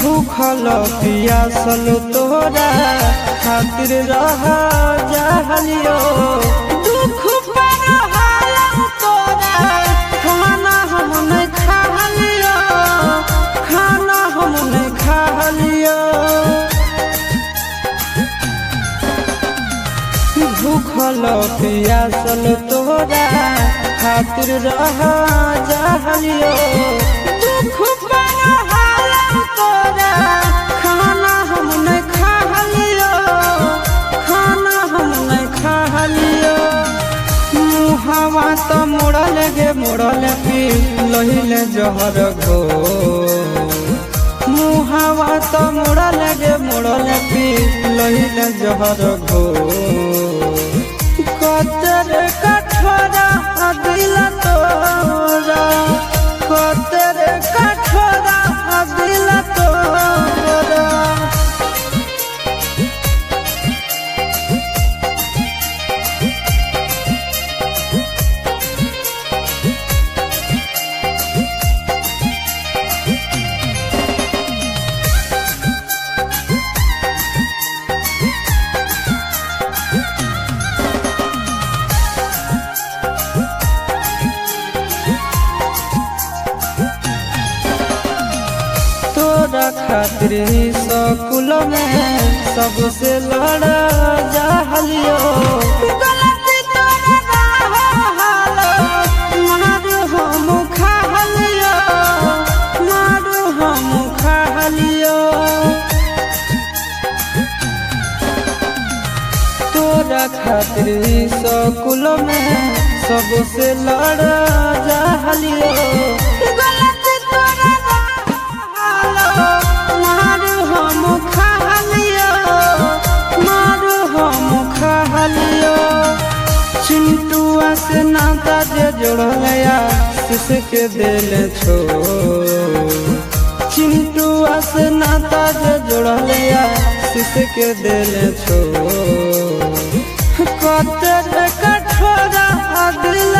भूखल पियासल तोरा खातिर रह जहलियो दुख पर हाल तोरा खाना हम नहीं खालियो खाना हम नहीं खालियो भूखल पियासल तोरा खातिर रह जहलियो दुख पर हाल तोरा खाना हम नहीं खालियो खाना हम नहीं खालियो मुहावा तो मोड़ल गे मोड़ल पी लहिले जहर गो मुहावा तो मोड़ल गे मोड़ल पी लहिले जहर गो कतर कठोरा दिल तोरा कतर कठोरा दिल तोरा तोरा खातिर स्कूल में सबसे लड़ जहलियो गलती तोरा हालो मारू हम खालियो मारू हम खालियो तोरा खातिर स्कूल में सबसे लड़ जहलियो गलती तोरा मारू हम खालियो मारू हम खालियो चिंटुआ से नाता जे जोड़लया सिसके दिल छो चिंटुआ से नाता जे जोड़लया सिसके दिल छो कतर कठोरा दिल